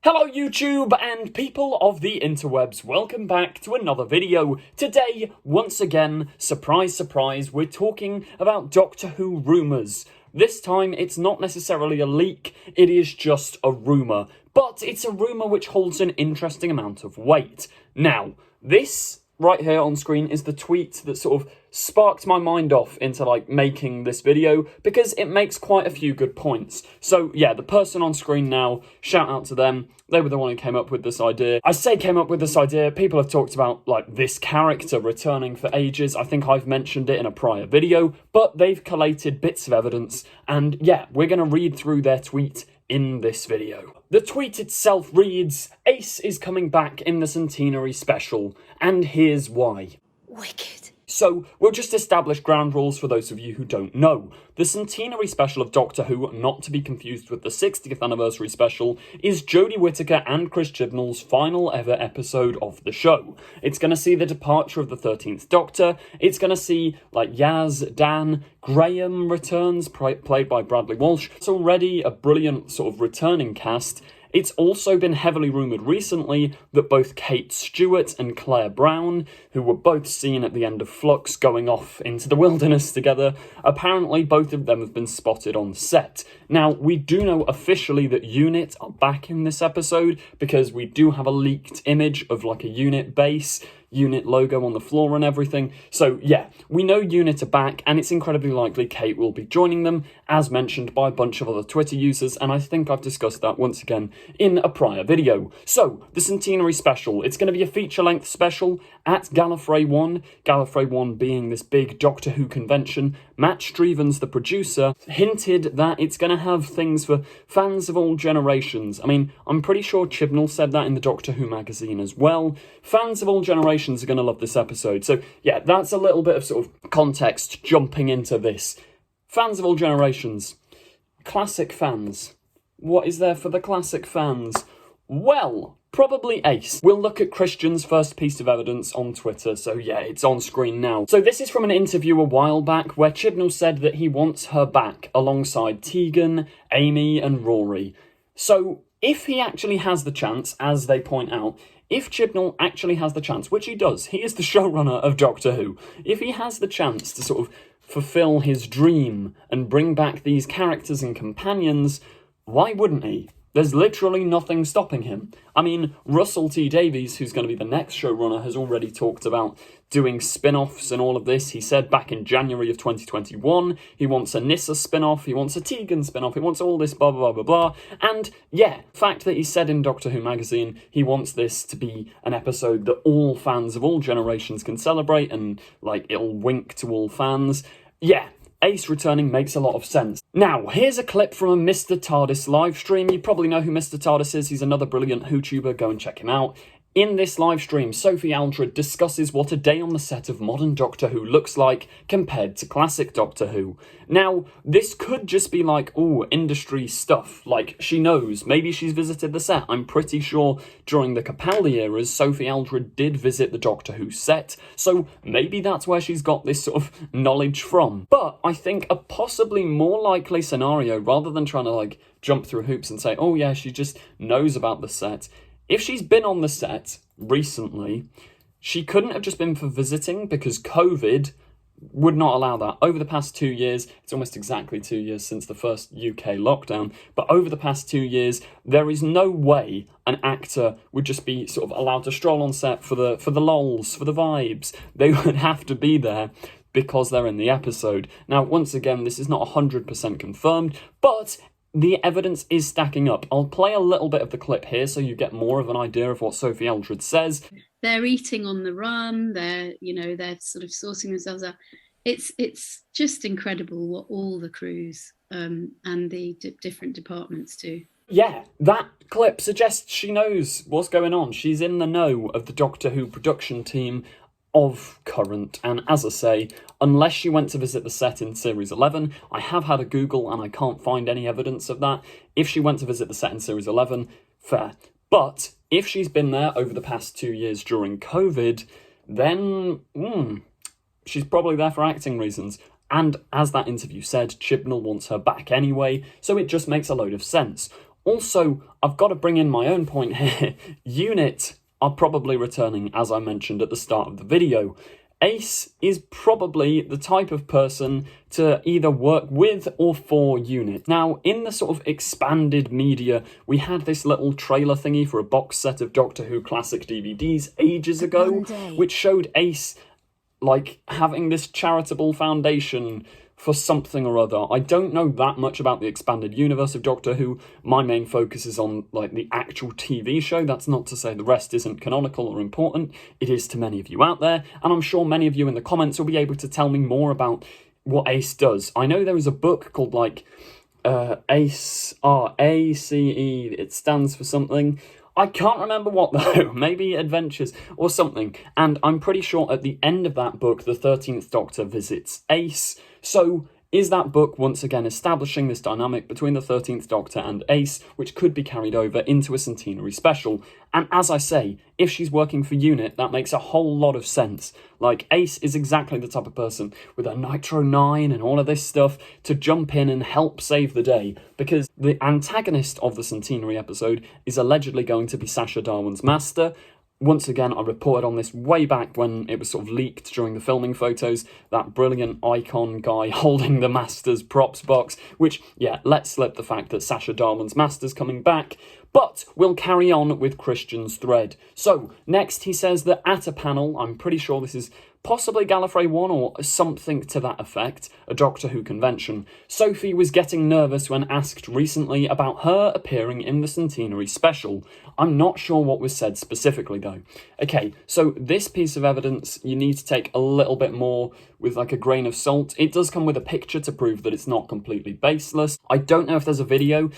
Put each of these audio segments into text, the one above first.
Hello YouTube and people of the interwebs, welcome back to another video. Today, once again, surprise surprise, we're talking about Doctor Who rumours. This time it's not necessarily a leak, it is just a rumour. But it's a rumour which holds an interesting amount of weight. Now, this right here on screen is the tweet that sort of sparked my mind off into making this video because it makes quite a few good points. So yeah, the person on screen now, shout out to them. They were the one who came up with this idea. I say came up with this idea, people have talked about this character returning for ages. I think I've mentioned it in a prior video, but they've collated bits of evidence and yeah, we're going to read through their tweet in this video. The tweet itself reads, Ace is coming back in the Centenary special, and here's why. Wicked. So, we'll just establish ground rules for those of you who don't know. The Centenary special of Doctor Who, not to be confused with the 60th anniversary special, is Jodie Whittaker and Chris Chibnall's final ever episode of the show. It's going to see the departure of the 13th Doctor, it's going to see, Yaz, Dan, Graham returns, played by Bradley Walsh. It's already a brilliant sort of returning cast. It's also been heavily rumoured recently that both Kate Stewart and Claire Brown, who were both seen at the end of Flux going off into the wilderness together, apparently both of them have been spotted on set. Now, we do know officially that UNIT are back in this episode because we do have a leaked image of a UNIT base, UNIT logo on the floor and everything. So yeah, we know UNIT are back and it's incredibly likely Kate will be joining them, as mentioned by a bunch of other Twitter users, and I think I've discussed that once again in a prior video. So, the Centenary special, it's going to be a feature-length special at Gallifrey 1, Gallifrey 1 being this big Doctor Who convention. Matt Strevens, the producer, hinted that it's going to have things for fans of all generations. I mean, I'm pretty sure Chibnall said that in the Doctor Who magazine as well. Fans of all generations are going to love this episode. So yeah, that's a little bit of sort of context jumping into this. Fans of all generations. Classic fans. What is there for the classic fans? Well, probably Ace. We'll look at Christian's first piece of evidence on Twitter, so yeah, it's on screen now. So this is from an interview a while back where Chibnall said that he wants her back alongside Tegan, Amy and Rory. So if he actually has the chance, as they point out, if Chibnall actually has the chance, which he does, he is the showrunner of Doctor Who, if he has the chance to sort of fulfill his dream and bring back these characters and companions, why wouldn't he? There's literally nothing stopping him. I mean, Russell T Davies, who's going to be the next showrunner, has already talked about doing spin-offs and all of this. He said back in January of 2021, he wants a Nyssa spin-off, he wants a Tegan spin-off, he wants all this blah, blah, blah, blah, blah. And yeah, the fact that he said in Doctor Who magazine, he wants this to be an episode that all fans of all generations can celebrate and, it'll wink to all fans. Yeah. Ace returning makes a lot of sense. Now, here's a clip from a Mr. TARDIS livestream. You probably know who Mr. TARDIS is. He's another brilliant WhoTuber. Go and check him out. In this livestream, Sophie Aldred discusses what a day on the set of modern Doctor Who looks like compared to classic Doctor Who. Now, this could just be industry stuff. She knows. Maybe she's visited the set. I'm pretty sure during the Capaldi eras, Sophie Aldred did visit the Doctor Who set. So maybe that's where she's got this sort of knowledge from. But I think a possibly more likely scenario, rather than trying to jump through hoops and say, oh yeah, she just knows about the set. If she's been on the set recently, she couldn't have just been for visiting because COVID would not allow that. Over the past 2 years, it's almost exactly 2 years since the first UK lockdown, but over the past 2 years, there is no way an actor would just be sort of allowed to stroll on set for the lols, for the vibes. They would have to be there because they're in the episode. Now, once again, this is not 100% confirmed, but the evidence is stacking up. I'll play a little bit of the clip here so you get more of an idea of what Sophie Aldred says. They're eating on the run, they're sort of sorting themselves out. It's just incredible what all the crews and the different departments do. Yeah, that clip suggests she knows what's going on. She's in the know of the Doctor Who production team of current, and as I say, unless she went to visit the set in Series 11, I have had a Google and I can't find any evidence of that. If she went to visit the set in Series 11, fair. But if she's been there over the past 2 years during COVID, then she's probably there for acting reasons. And as that interview said, Chibnall wants her back anyway, so it just makes a load of sense. Also, I've got to bring in my own point here. Unit are probably returning, as I mentioned at the start of the video. Ace is probably the type of person to either work with or for Unit. Now, in the sort of expanded media, we had this little trailer thingy for a box set of Doctor Who classic DVDs ages ago, which showed Ace, like, having this charitable foundation for something or other. I don't know that much about the expanded universe of Doctor Who. My main focus is on, like, the actual TV show. That's not to say the rest isn't canonical or important. It is to many of you out there, and I'm sure many of you in the comments will be able to tell me more about what Ace does. I know there is a book called, like, Ace, A-C-E, it stands for something. I can't remember what though, maybe Adventures or something, and I'm pretty sure at the end of that book, the 13th Doctor visits Ace. So, is that book once again establishing this dynamic between the 13th Doctor and Ace, which could be carried over into a Centenary special? And as I say, if she's working for Unit, that makes a whole lot of sense. Like, Ace is exactly the type of person with a Nitro 9 and all of this stuff to jump in and help save the day, because the antagonist of the Centenary episode is allegedly going to be Sacha Darwin's master. Once again, I reported on this way back when it was sort of leaked during the filming photos, that brilliant icon guy holding the Master's props box, which, yeah, let's slip the fact that Sacha Darwin's Master's coming back, but we'll carry on with Christian's thread. So, next he says that at a panel, I'm pretty sure this is possibly Gallifrey 1 or something to that effect, a Doctor Who convention, Sophie was getting nervous when asked recently about her appearing in the Centenary special. I'm not sure what was said specifically though. Okay, so this piece of evidence you need to take a little bit more with like a grain of salt. It does come with a picture to prove that it's not completely baseless. I don't know if there's a video.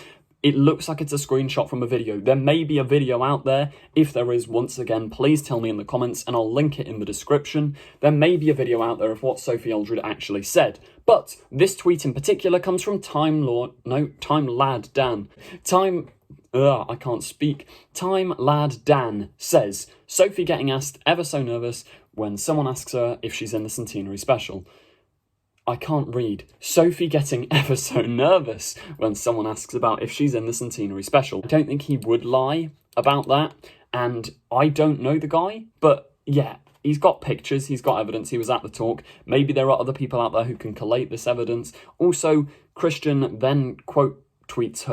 It looks like it's a screenshot from a video. There may be a video out there. If there is, once again, please tell me in the comments and I'll link it in the description. There may be a video out there of what Sophie Aldred actually said. But this tweet in particular comes from Time Lad Dan says, Sophie getting asked ever so nervous when someone asks her if she's in the Centenary special. I can't read. Sophie getting ever so nervous when someone asks about if she's in the Centenary special. I don't think he would lie about that, and I don't know the guy, but yeah, he's got pictures, he's got evidence, he was at the talk. Maybe there are other people out there who can collate this evidence. Also, Christian then quote tweets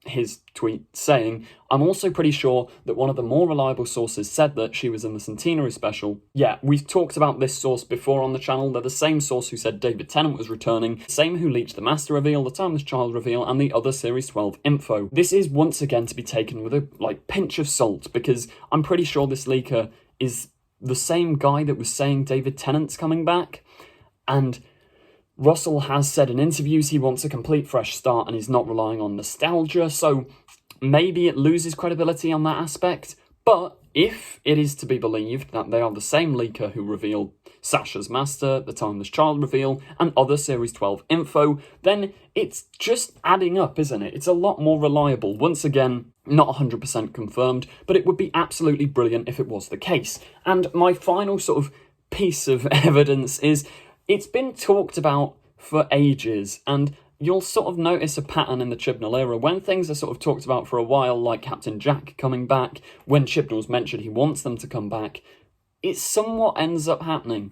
his tweet saying, I'm also pretty sure that one of the more reliable sources said that she was in the Centenary special. Yeah, we've talked about this source before on the channel. They're the same source who said David Tennant was returning, same who leaked the Master reveal, the Timeless Child reveal, and the other Series 12 info. This is once again to be taken with a pinch of salt, because I'm pretty sure this leaker is the same guy that was saying David Tennant's coming back, and Russell has said in interviews he wants a complete fresh start and he's not relying on nostalgia, so maybe it loses credibility on that aspect. But if it is to be believed that they are the same leaker who revealed Sacha's Master, the Timeless Child reveal, and other Series 12 info, then it's just adding up, isn't it? It's a lot more reliable. Once again, not 100% confirmed, but it would be absolutely brilliant if it was the case. And my final sort of piece of evidence is, it's been talked about for ages, and you'll sort of notice a pattern in the Chibnall era. When things are sort of talked about for a while, like Captain Jack coming back, when Chibnall's mentioned he wants them to come back, it somewhat ends up happening.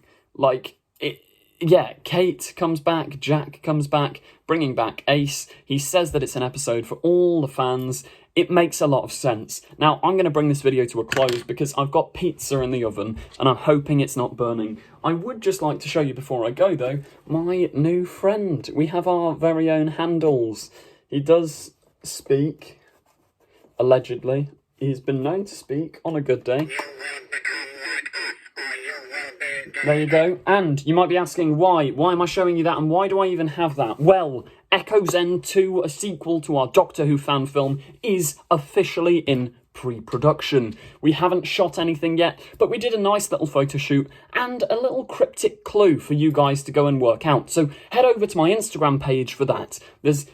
Kate comes back, Jack comes back, bringing back Ace. He says that it's an episode for all the fans. It makes a lot of sense. Now, I'm going to bring this video to a close because I've got pizza in the oven and I'm hoping it's not burning. I would just like to show you before I go, though, my new friend. We have our very own Handles. He does speak, allegedly. He's been known to speak on a good day. There you go. And you might be asking why. Why am I showing you that and why do I even have that? Well, Echoes End 2, a sequel to our Doctor Who fan film, is officially in pre-production. We haven't shot anything yet, but we did a nice little photo shoot and a little cryptic clue for you guys to go and work out. So head over to my Instagram page for that. There's,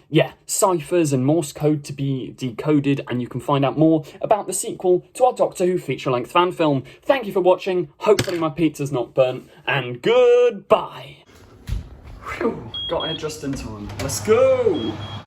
ciphers and Morse code to be decoded, and you can find out more about the sequel to our Doctor Who feature-length fan film. Thank you for watching. Hopefully my pizza's not burnt, and goodbye. Whew, got here just in time. Let's go!